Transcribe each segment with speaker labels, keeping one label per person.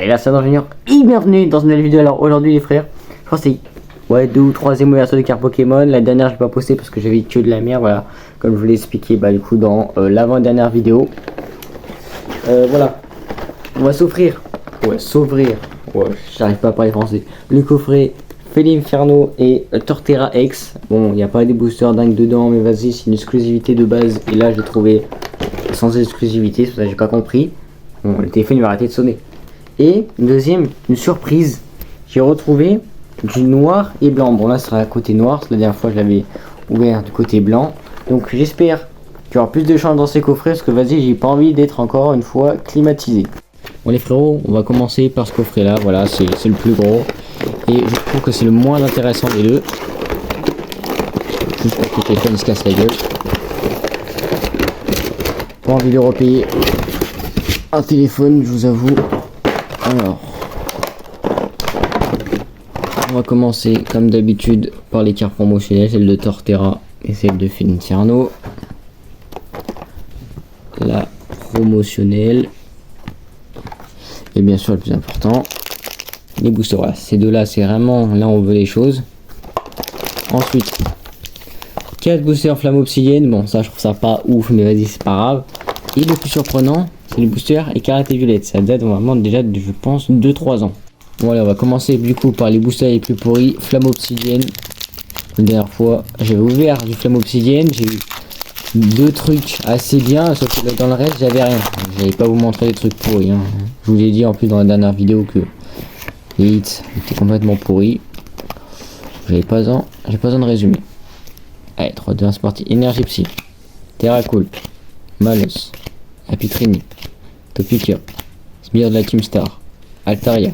Speaker 1: Allez, là c'est d'ingénieur et bienvenue dans une nouvelle vidéo. Alors aujourd'hui les frères, je crois que c'est 2 ou 3e ouverture de cartes Pokémon. La dernière je l'ai pas postée parce que j'avais que de la merde, voilà. Comme je vous l'ai expliqué du coup dans l'avant-dernière vidéo. Voilà, on va s'offrir, j'arrive pas à parler français, le coffret Felinferno et Torterra X. Bon, il n'y a pas des boosters dingues dedans, mais vas-y, c'est une exclusivité de base. Et là, j'ai trouvé sans exclusivité, c'est pour ça que j'ai pas compris. Bon, le téléphone il va arrêter de sonner. Et une surprise, j'ai retrouvé du noir et blanc. Bon, là, ce sera à côté noir, la dernière fois, je l'avais ouvert du côté blanc. Donc, j'espère qu'il y aura plus de chance dans ces coffrets, parce que vas-y, j'ai pas envie d'être encore une fois climatisé. Bon les frérots, on va commencer par ce coffret là, voilà, c'est le plus gros. Et je trouve que c'est le moins intéressant des deux. Juste pour que le téléphone se casse la gueule. Pas envie de repayer un téléphone, je vous avoue. Alors, on va commencer comme d'habitude par les cartes promotionnelles, celle de Torterra et celle de Felinferno. La promotionnelle. Et bien sûr le plus important, les boosters. Voilà, ces deux là c'est vraiment là où on veut les choses. Ensuite 4 boosters flamme obsidienne. Bon ça je trouve ça pas ouf, mais vas-y c'est pas grave. Et le plus surprenant c'est les boosters écarlate et violette. Ça date vraiment déjà de, je pense, 2-3 ans. Bon allez, on va commencer du coup par les boosters les plus pourris. Flamme obsidienne. La dernière fois j'avais ouvert du flamme obsidienne, j'ai eu 2 trucs assez bien, sauf que dans le reste j'avais rien. J'allais pas vous montrer des trucs pourris, hein. Je vous ai dit en plus dans la dernière vidéo que les hits étaient complètement pourris. J'ai pas besoin de résumer. Allez, 3, 2, 1, c'est parti. Énergie Psy, Terracool, Malos, Apitrini, Topica, Sbire de la Team Star, Altaria,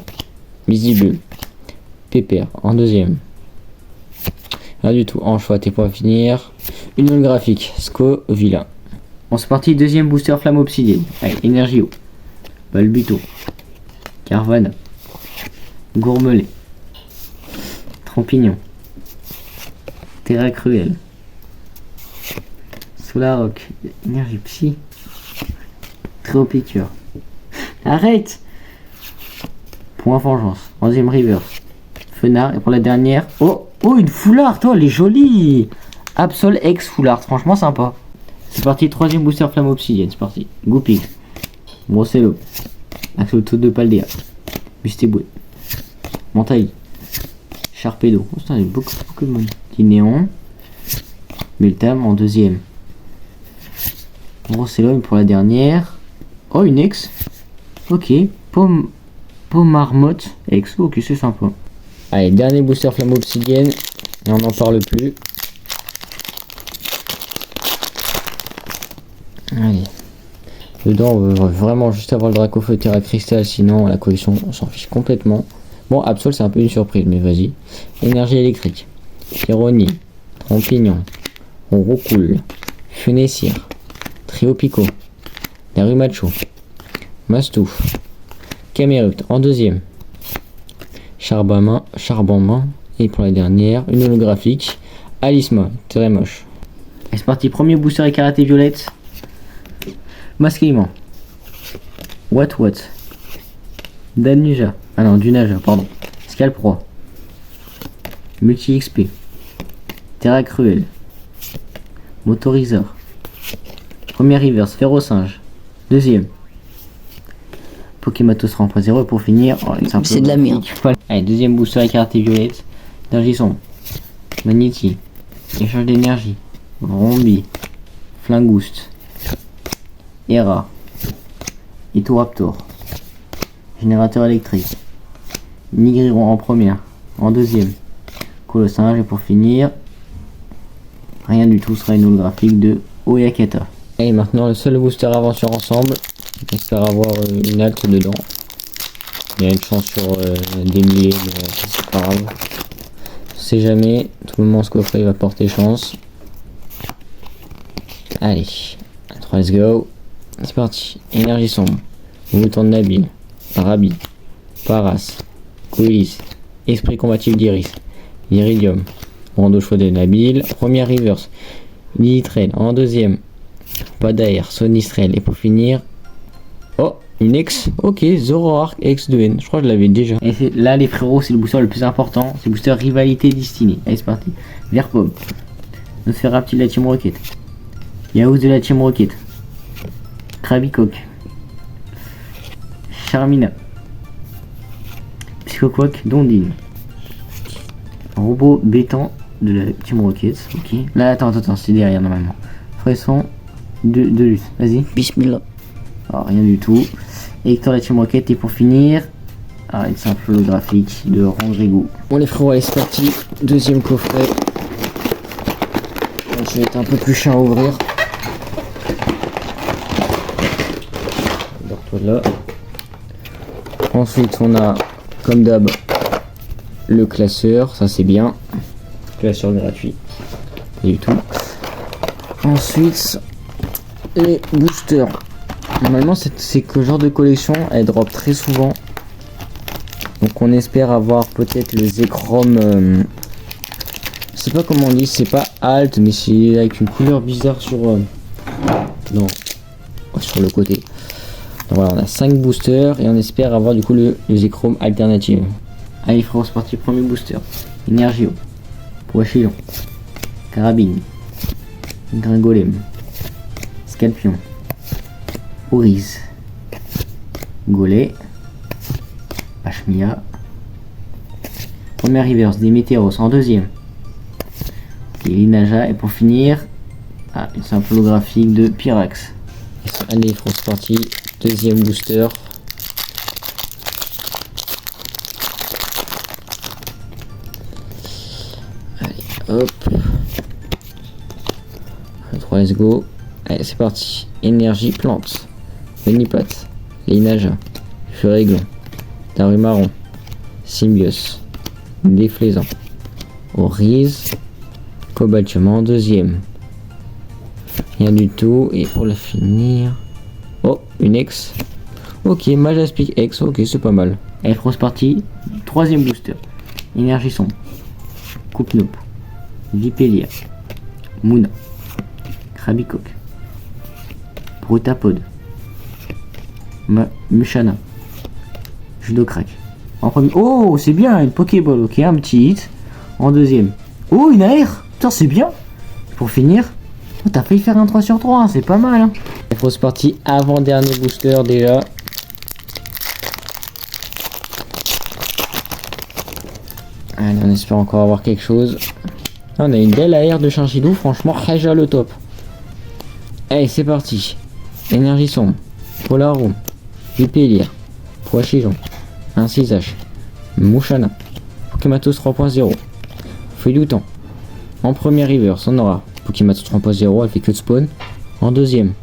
Speaker 1: Misibule, Pépère en deuxième. Rien du tout, en choix, t'es pour finir. Une holographique, Scovilla. Bon, c'est parti, deuxième booster flamme obsidienne. Allez, Energio, Balbuto, Carvana, Gourmelet, Trampignon, Terra Cruel, Solaroc, Énergie Psy, Tréopiqûre. Arrête! Point vengeance, 11e reverse, Fenard, et pour la dernière, oh, une foulard, toi, elle est jolie! Absol X foulard, franchement sympa. C'est parti, 3e booster flamme obsidienne, c'est parti. Goupil, Brossello, Axolotl de Paldea, Bustéboué, Montaï, Sharpedo. Oh, putain, il y a beaucoup de Pokémon. Néon, Meltam en deuxième. Brossello pour la dernière. Oh, une X. Ok, Pomarmotte X. Ok, c'est sympa. Allez, dernier booster flamme obsidienne. Et on n'en parle plus. Allez. Dedans, on veut vraiment juste avoir le Dracofeu Terra Cristal, sinon la collection, on s'en fiche complètement. Bon, Absol, c'est un peu une surprise, mais vas-y. Énergie électrique, Chironi, Trompignon, Roucoule, Funessir, Triopico, Darumacho, Mastouf, Camerupt en deuxième, Charbonmain, et pour la dernière, une holographique, Alisma, très moche. Et c'est parti, premier booster écarlate et violette. Masquement, What, Danuja, ah non, Dunaja, pardon, Scalproie, Multi XP, Terra Cruel, Motoriseur, première reverse, Ferrosinge, deuxième, Pokématos 3.0 et pour finir, oh, c'est de la merde. Allez, deuxième booster écarlate et violette, Dargisson, Magneti, échange d'énergie, Rombi, Flingouste, Era, Itoraptor, générateur électrique, Nigriron en première, en deuxième, Colossinge et pour finir, rien du tout, sera une holographique de Oyakata. Et maintenant le seul booster aventure ensemble, j'espère avoir une halte dedans. Il y a une chance sur des milliers, mais c'est pas grave. On sait jamais, tout le monde ce coffret va porter chance. Allez, 3, let's go. C'est parti, énergie sombre, Mouton de Nabil, Parabi, Paras, Coelis, Esprit combatif d'Iris, Iridium, Rando choix de Nabil, première reverse, Lilitrail en deuxième, Padair, Sonistrel et pour finir, oh, Une X, ok, Zoroark X2N, je crois que je l'avais déjà. Et là les frérots, c'est le booster le plus important, c'est le booster rivalité destinée. Allez c'est parti. Verpom, Nosferapti de la Team Rocket, Yaouz de la Team Rocket, Krabicoque, Charmina, Psychoquack d'Ondine, Robot Bétan de la Team Rocket, ok. Là attends, c'est derrière normalement. Fresson de lutte, vas-y.
Speaker 2: Bismillah.
Speaker 1: Alors, rien du tout. Hector la Team Rocket et pour finir, une simple holographique de Randrigo. Bon les frérots, allez c'est parti. Deuxième coffret. Je vais être un peu plus chiant à ouvrir. Toi là. Ensuite on a comme d'hab le classeur, ça c'est bien. Classeur gratuit. Pas du tout. Ensuite les boosters. Normalement c'est que genre de collection elle drop très souvent. Donc on espère avoir peut-être le Zekrom. Je sais pas comment on dit, c'est pas alt mais c'est avec une couleur bizarre sur non, sur le côté. Donc voilà, on a 5 boosters et on espère avoir du coup le Zekrom alternative. Allez frérot, c'est parti, premier booster. Energio, Poachillon, Carabine, Gringolem, Scalpion, Oriz, Golem, Pachmia. Première reverse des Météos en deuxième. Et Linaja et pour finir, une simple holographique de Pyrax. Allez frérot, c'est parti. Deuxième booster. Allez, hop. 3, let's go. Allez, c'est parti. Énergie plante. Venipat. Linaja. Furéglon. Darumaron. Symbios. Déflaisant. Oriz. Cobaltium en deuxième. Rien du tout. Et pour le finir. Oh, une X. Ok, Majaspic X, ok, c'est pas mal. Allez, grosse partie. Troisième booster. Énergie sombre. Coupe-Nope. Vipélia. Mouna. Krabicoque. Brutapod. Mushana. Judocrack. En premier. Oh, c'est bien, une Pokéball, ok, un petit hit. En deuxième. Oh, une AR. Putain, c'est bien. Pour finir. Oh, t'as failli faire un 3 sur 3, hein, c'est pas mal. Hein. Grosse partie, avant-dernier booster déjà. Allez, on espère encore avoir quelque chose. On a une belle AR de Chinchillou, franchement, déjà le top. Allez, c'est parti. Énergie sombre, Polaro, Vipélia, Poachillon, 1-6H, Mouchana, Pokématos 3.0, Feuille du temps. En première reverse, on aura Pokématos 3.0, elle fait que de spawn. En deuxième,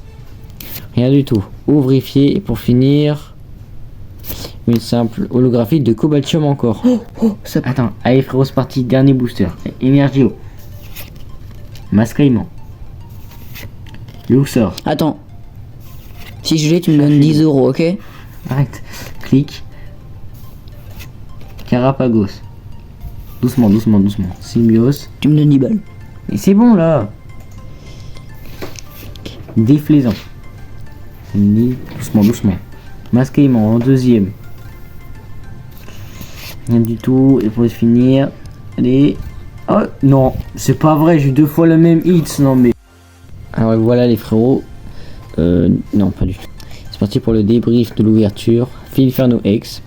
Speaker 1: rien du tout. Ouvrifié et pour finir, une simple holographique de Cobaltium encore. Ça... Attends, allez frérot, c'est parti, dernier booster. Energio, Mascaïman, Luxor.
Speaker 2: Attends. Si je l'ai, tu me donnes 10 euros, ok?
Speaker 1: Arrête. Clic. Carapagos. Doucement. Symbios.
Speaker 2: Tu me donnes 10 balles.
Speaker 1: Et c'est bon là. Déflaisant. Doucement. Mascaïman en deuxième. Rien du tout. Et pour finir, allez. Oh non, c'est pas vrai, j'ai 2 fois le même hit. Non mais. Alors voilà les frérots. Non, pas du tout. C'est parti pour le débrief de l'ouverture. Filferno X,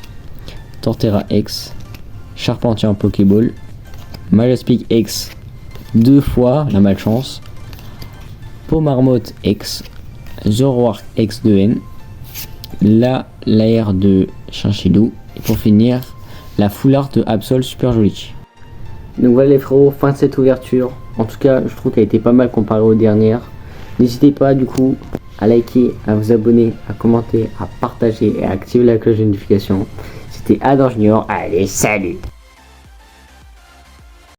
Speaker 1: Torterra X, Charpentier en Pokéball, Majaspic X 2 fois, la malchance, Pomarmotte X, Zoroark X2N, l'AR de Chinchillou, et pour finir, la full art de Absol super jolie. Donc voilà les frérots, fin de cette ouverture. En tout cas, je trouve qu'elle a été pas mal comparée aux dernières. N'hésitez pas du coup à liker, à vous abonner, à commenter, à partager et à activer la cloche de notification. C'était Adam Junior. Allez, salut!